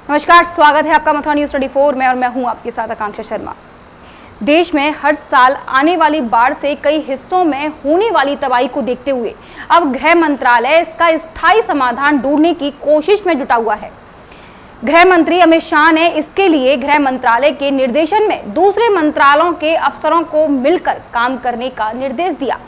नमस्कार, स्वागत है आपका मथुरा न्यूज 24 में और मैं हूं आपके साथ आकांक्षा शर्मा। देश में हर साल आने वाली बाढ़ से कई हिस्सों में होने वाली तबाही को देखते हुए अब गृह मंत्रालय इसका स्थायी समाधान ढूंढने की कोशिश में जुटा हुआ है। गृह मंत्री अमित शाह ने इसके लिए गृह मंत्रालय के निर्देशन में दूसरे मंत्रालयों के अफसरों को मिलकर काम करने का निर्देश दिया।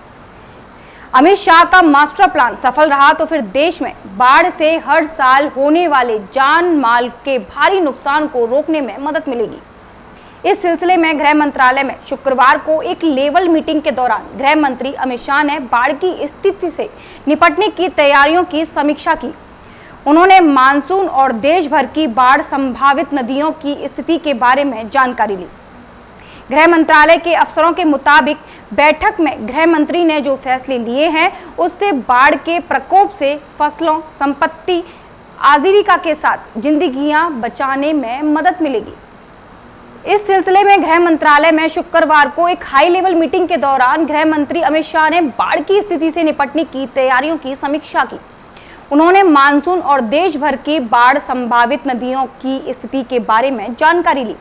अमित शाह का मास्टर प्लान सफल रहा तो फिर देश में बाढ़ से हर साल होने वाले जान माल के भारी नुकसान को रोकने में मदद मिलेगी। इस सिलसिले में गृह मंत्रालय में शुक्रवार को एक लेवल मीटिंग के दौरान गृह मंत्री अमित शाह ने बाढ़ की स्थिति से निपटने की तैयारियों की समीक्षा की। उन्होंने मानसून और देश भर की बाढ़ संभावित नदियों की स्थिति के बारे में जानकारी ली। गृह मंत्रालय के अफसरों के मुताबिक बैठक में गृह मंत्री ने जो फैसले लिए हैं उससे बाढ़ के प्रकोप से फसलों, संपत्ति, आजीविका के साथ जिंदगियां बचाने में मदद मिलेगी। इस सिलसिले में गृह मंत्रालय में शुक्रवार को एक हाई लेवल मीटिंग के दौरान गृह मंत्री अमित शाह ने बाढ़ की स्थिति से निपटने की तैयारियों की समीक्षा की। उन्होंने मानसून और देश भर की बाढ़ संभावित नदियों की स्थिति के बारे में जानकारी ली।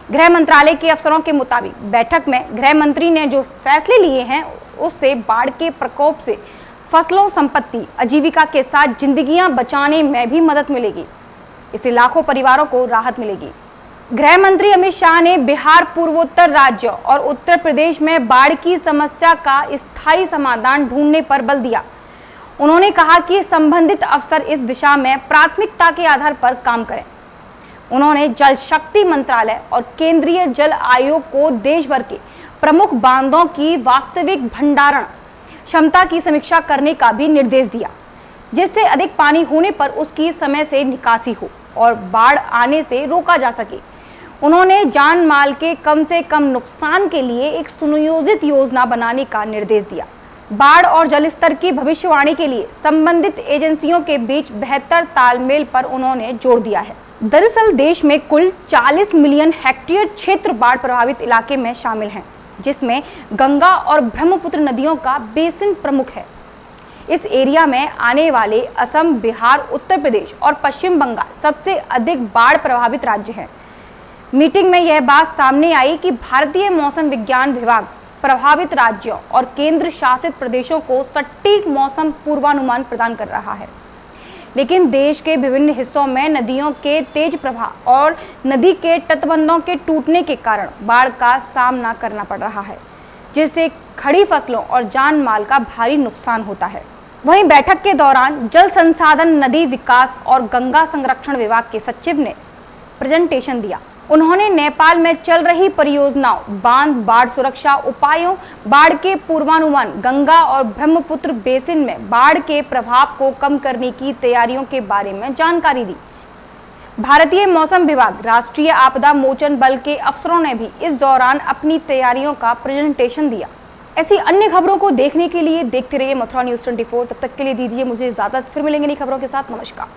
गृह मंत्रालय के अफसरों के मुताबिक बैठक में गृह मंत्री ने जो फैसले लिए हैं उससे बाढ़ के प्रकोप से फसलों, संपत्ति, आजीविका के साथ जिंदगियां बचाने में भी मदद मिलेगी। इससे लाखों परिवारों को राहत मिलेगी। गृह मंत्री अमित शाह ने बिहार, पूर्वोत्तर राज्यों और उत्तर प्रदेश में बाढ़ की समस्या का स्थायी समाधान ढूंढने पर बल दिया। उन्होंने कहा कि संबंधित अफसर इस दिशा में प्राथमिकता के आधार पर काम करें। उन्होंने जल शक्ति मंत्रालय और केंद्रीय जल आयोग को देश भर के प्रमुख बांधों की वास्तविक भंडारण क्षमता की समीक्षा करने का भी निर्देश दिया, जिससे अधिक पानी होने पर उसकी समय से निकासी हो और बाढ़ आने से रोका जा सके। उन्होंने जान माल के कम से कम नुकसान के लिए एक सुनियोजित योजना बनाने का निर्देश दिया। बाढ़ और जल स्तर की भविष्यवाणी के लिए संबंधित एजेंसियों के बीच बेहतर तालमेल पर उन्होंने जोर दिया है। दरअसल देश में कुल 40 मिलियन हेक्टेयर क्षेत्र बाढ़ प्रभावित इलाके में शामिल हैं, जिसमें गंगा और ब्रह्मपुत्र नदियों का बेसिन प्रमुख है। इस एरिया में आने वाले असम, बिहार, उत्तर प्रदेश और पश्चिम बंगाल सबसे अधिक बाढ़ प्रभावित राज्य हैं। मीटिंग में यह बात सामने आई कि भारतीय मौसम विज्ञान विभाग प्रभावित राज्यों और केंद्र शासित प्रदेशों को सटीक मौसम पूर्वानुमान प्रदान कर रहा है, लेकिन देश के विभिन्न हिस्सों में नदियों के तेज प्रवाह और नदी के तटबंधों के टूटने के कारण बाढ़ का सामना करना पड़ रहा है, जिससे खड़ी फसलों और जान माल का भारी नुकसान होता है। वहीं बैठक के दौरान जल संसाधन, नदी विकास और गंगा संरक्षण विभाग के सचिव ने प्रेजेंटेशन दिया। उन्होंने नेपाल में चल रही परियोजनाओं, बांध, बाढ़ सुरक्षा उपायों, बाढ़ के पूर्वानुमान, गंगा और ब्रह्मपुत्र बेसिन में बाढ़ के प्रभाव को कम करने की तैयारियों के बारे में जानकारी दी। भारतीय मौसम विभाग, राष्ट्रीय आपदा मोचन बल के अफसरों ने भी इस दौरान अपनी तैयारियों का प्रेजेंटेशन दिया। ऐसी अन्य खबरों को देखने के लिए देखते रहिए मथुरा न्यूज 24। तब तक के लिए दीजिए मुझे इजाजत, फिर मिलेंगे नई खबरों के साथ। नमस्कार।